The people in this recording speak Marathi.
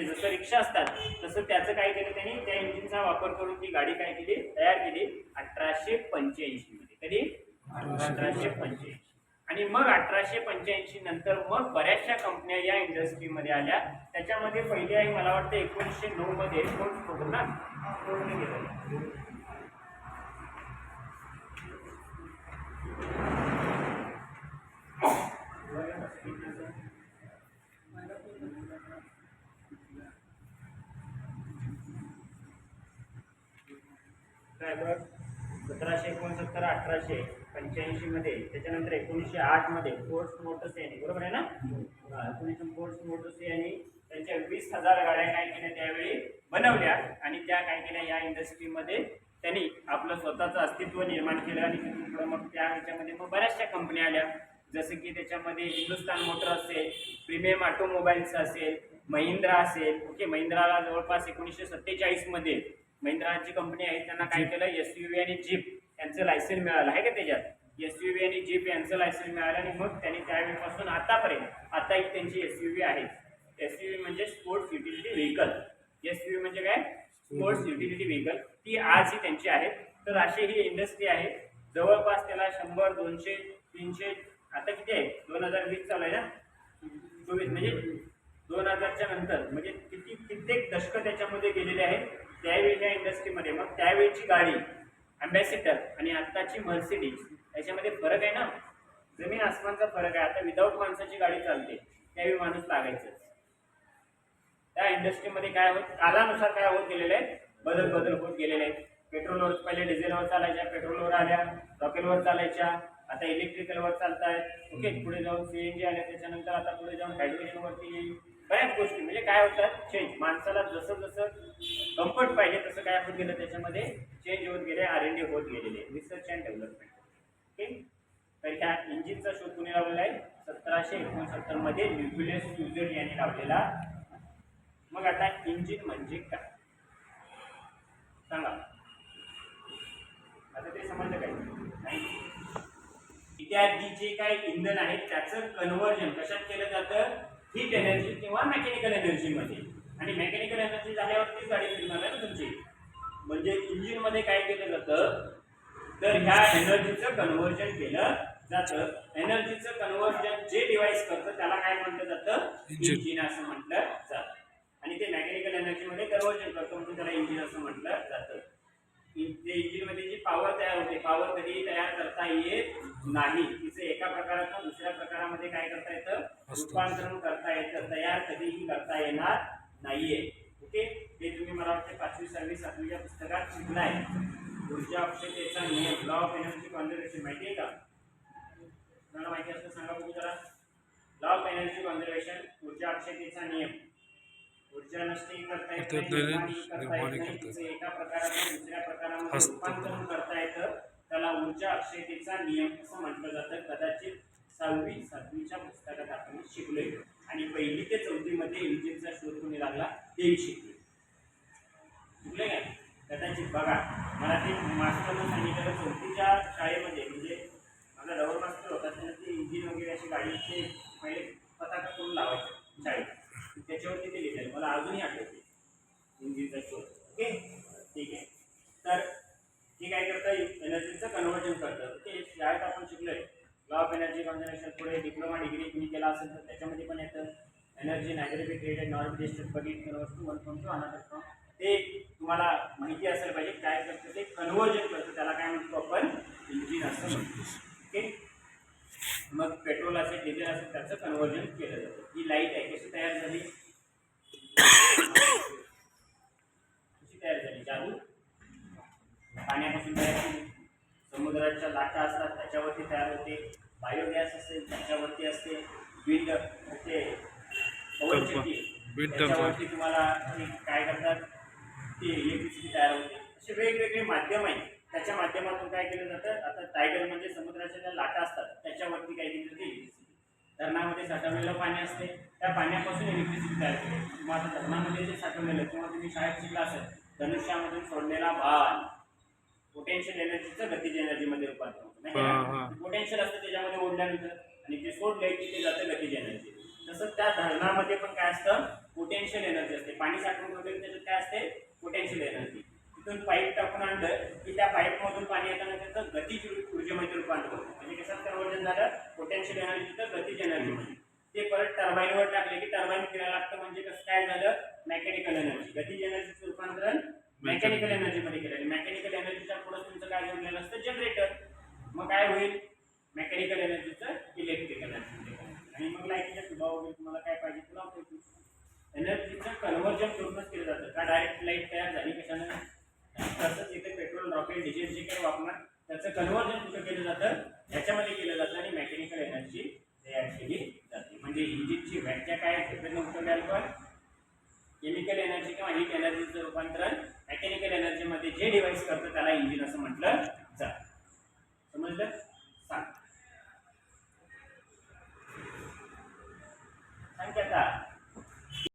म्हणजे जसं रिक्षा असतात तसं त्याचं काय केलं त्यांनी, त्या इंजिनचा वापर करून ती गाडी काय केली, तयार केली 1885 मध्ये. कधी? 1885. आणि मग 1885 नंतर मग बऱ्याचशा कंपन्या या इंडस्ट्रीमध्ये आल्या. त्याच्यामध्ये पहिली आहे मला वाटतं 1909 मध्ये फोर्ड होतं ना, फोर्डने केलं. काय बघ, 1769 1885 मध्ये, त्याच्यानंतर 1908 मध्ये फोर्ड मोटर्स यांनी, बरोबर आहे ना, 1900 फोर्ड मोटर्स यांनी त्यांच्या 20,000 गाड्या काय केल्या त्यावेळी बनवल्या आणि त्या काय केल्या या इंडस्ट्रीमध्ये त्यांनी आपलं स्वतःचं अस्तित्व निर्माण केलं. आणि मग त्या ह्याच्यामध्ये मग बऱ्याचशा कंपन्या आल्या, जसं की त्याच्यामध्ये हिंदुस्तान मोटर असेल, प्रीमियम ऑटोमोबाईल्स असेल, महिंद्रा असेल. ओके, महिंद्राला जवळपास 1947 मध्ये महिंद्राची कंपनी आहे, त्यांना काय केलं, एसयूव्ही आणि जीप यांचं लायसन मिळालं आहे का, त्याच्यात एसयूव्ही आणि जीप यांचं लायसन मिळालं. आणि मग त्यांनी त्यावेळीपासून आतापर्यंत आता एक त्यांची एसयूव्ही आहे. एसयूव्ही म्हणजे स्पोर्ट्स युटिलिटी व्हेकल. एसयूव्ही म्हणजे काय, स्पोर्ट्स युटिलिटी व्हेकल. ती आज ही त्यांची आहे. तर अशी ही इंडस्ट्री आहे. जवळपास त्याला 100, 200, 300, आता किती आहे, 2020 चालू आहे ना, 24 म्हणजे 2000च्या नंतर म्हणजे कित्येक दशकं त्याच्यामध्ये गेलेले आहेत त्यावेळी या इंडस्ट्रीमध्ये. मग त्यावेळीची गाडी अँबॅसिडर आणि आत्ताची मर्सिडीज याच्यामध्ये फरक आहे ना, जमीन आसमानचा फरक आहे. आता विदाऊट माणसाची गाडी चालते, त्यावेळी माणूस लागायचं. त्या इंडस्ट्रीमध्ये काय होत, कालानुसार काय होत गेलेले आहेत, बदल होत गेलेले आहेत. पेट्रोलवर पहिले डिझेलवर चालायच्या, पेट्रोलवर आल्या, रॉकेलवर चालायच्या, आता इलेक्ट्रिकलवर चालतायत. ओके, पुढे जाऊन सीएनजी आल्या, त्याच्यानंतर आता पुढे जाऊन हायड्रोजनवरती येईल. बऱ्याच गोष्टी म्हणजे काय होतात, चेंज. माणसाला जसं जसं कम्फर्ट पाहिजे तसं काय होत गेलं, त्याच्यामध्ये चेंज होत गेले, R&D होत गेलेले, रिसर्च अँड डेव्हलपमेंट. ओके, तर ह्या इंजिनचा शोध कुणी लावलेला आहे, 1769 मध्ये न्यूक्लियस फ्युजन यांनी लावलेला. मग आता इंजिन म्हणजे काय सांगा, आता ते समजलं काय नाही. इत्यादी जे काही इंधन आहे त्याचं कन्व्हर्जन कशात केलं जातं, हीट एनर्जी किंवा मेकॅनिकल एनर्जी मध्ये. आणि मेकॅनिकल एनर्जी झाल्यावरतीच गाडी फिरणार आहे ना तुमची. म्हणजे इंजिन मध्ये काय केलं जातं, तर ह्या एनर्जीचं कन्व्हर्जन केलं जातं. एनर्जीचं कन्व्हर्जन जे डिव्हाइस करतं त्याला काय म्हटलं जातं, इंजिन असं म्हटलं जातं. आणि ते मेकॅनिकल एनर्जी मध्ये कन्व्हर्जन करतो म्हणून त्याला इंजिन असं म्हटलं जातं. ते इंजिन मध्ये जी पॉवर तयार होते, पॉवर कधीही तयार करता येत नाही. तिचं एका प्रकारातून दुसऱ्या प्रकारामध्ये काय करता येतं, रूपांतरण करता येतं, तयार कधीही करता येणार नाहीये. ओके, हे तुम्ही मला वाटतं 5वी 6वी 7वीच्या पुस्तकात शिकलाय. ऊर्जा अक्षयतेचा नियम, लॉ ऑफ एनर्जी कॉन्झर्वेशन माहिती आहे का, तुम्हाला माहिती असतं सांगा बघू जरा. लॉ ऑफ एनर्जी कॉन्झर्वेशन, ऊर्जा अक्षयतेचा नियम. ऊर्जा नष्टही करता येत नाही, एका प्रकारातून दुसऱ्या प्रकारामध्ये रूपांतरण करता येतं, त्याला ऊर्जा अक्षयतेचा नियम असं म्हटलं जातं. कदाचित 6वी 7वीच्या पुस्तकात आपण शिकलोय. आणि 1ली ते 4थी मध्ये इंजिनचा शोध कोणी लागला तेही शिकलोय. शिकले काय कदाचित, बघा मला ते मास्टरनं सांगितलं 4थीच्या शाळेमध्ये, म्हणजे माझा डबल मास्टर होता, त्यानं ते इंजिन वगैरे अशी गाडीचे पहिले पताका करून लावायचे शाळेत, त्याच्यावरती ते लिहिलं. मला अजूनही आठवते इंजिनचा शोध. ओके, ठीक आहे. तर हे काय करतं, एनर्जीचं कन्व्हर्जन करतं. ओके, शाळेत आपण शिकलोय लॉ ऑफ एनर्जी कॉन्झर्वेशन. पुढे डिप्लोमा डिग्री तुम्ही केला असेल तर त्याच्यामध्ये पण येतं energy neither be created not be destroyed but it converts to one from to another from. ते तुम्हाला माहिती असायला पाहिजे काय करतं, ते कन्व्हर्जन करतं, त्याला काय म्हणतो आपण, इंजिन असं म्हणतो. ओके, मग पेट्रोल असेल, डिझेल असेल, त्याचं कन्व्हर्जन केलं जातं. ही लाईट आहे कशी तयार झाली, कशी तयार झाली, जादू पाण्यापासून तयार झाली. समुद्राच्या लाटा असतात त्याच्यावरती तयार होते. बायोगॅस असेल त्याच्यावरती असते. विंड ओके, पवनचक्की त्याच्यावरती तुम्हाला काय करतात, ती इलेक्ट्रिसिटी तयार होते. असे वेगवेगळे माध्यम आहेत, त्याच्या माध्यमातून काय केलं जातं. आता टायडल म्हणजे समुद्राच्या ज्या लाटा असतात त्याच्यावरती काय केलं जाते, इलेक्ट्रिसिटी. धरणामध्ये साठवलेलं पाणी असते, त्या पाण्यापासून इलेक्ट्रिसिटी तयार होते. किंवा आता धरणामध्ये जे साठवलेलं, किंवा तुम्ही शाळेत शिकला असेल धनुष्यामधून सोडलेला बाण, पोटेन्शियल एनर्जीचं गतीज एनर्जीमध्ये रूपांतर होतं नाही. पोटेन्शियल असतं त्याच्यामध्ये ओढल्यानंतर, आणि ते सोडलंय की ते जातं गतीज एनर्जी. तसं त्या धरणामध्ये पण काय असतं, पोटेन्शियल एनर्जी असते. पाणी साठवून ठेवलं त्याच्यात काय असते, पोटेन्शियल एनर्जी. तिथून पाईप टाकून आणलं की त्या पाईप मधून पाणी येताना त्याचं गतिज ऊर्जेमध्ये रूपांतर होतं. म्हणजे कशात कन्वर्जन झालं, पोटेन्शियल एनर्जी तर गतिज एनर्जी मध्ये. ते परत टर्बाईनवर टाकले की टर्बाईन फिरायला लागतं, म्हणजे कसं काय झालं, मेकॅनिकल एनर्जी. गतिज एनर्जीचं रूपांतरण मेकॅनिकल एनर्जी मध्ये केलं. मेकॅनिकल एनर्जीच्या पुढे तुमचं काय जोडलेलं असतं, जनरेटर. मग काय होईल, मेकॅनिकल एनर्जीचं इलेक्ट्रिकल एनर्जी. आणि मग लाईटीच्या सुभाव वगैरे तुम्हाला काय पाहिजे तुला लावतो. एनर्जीचं कन्वर्जन करूनच केलं जातं का डायरेक्ट लाईट तयार झाली कशानं. तसंच इथे पेट्रोल, रॉकेट, डिझेल जे काही वापरणार त्याचं कन्वर्जन कुठं केलं जातं, याच्यामध्ये केलं जातं आणि मेकॅनिकल एनर्जी तयार केली जाते. म्हणजे इंजिनची व्याख्या काय आहे उत्तर द्याल पण, केमिकल एनर्जी किंवा हीट एनर्जीचं रूपांतरण मेकॅनिकल एनर्जी मध्ये जे डिव्हाइस करतं त्याला इंजिन असं म्हटलं जातं. समजलं, सांग आता.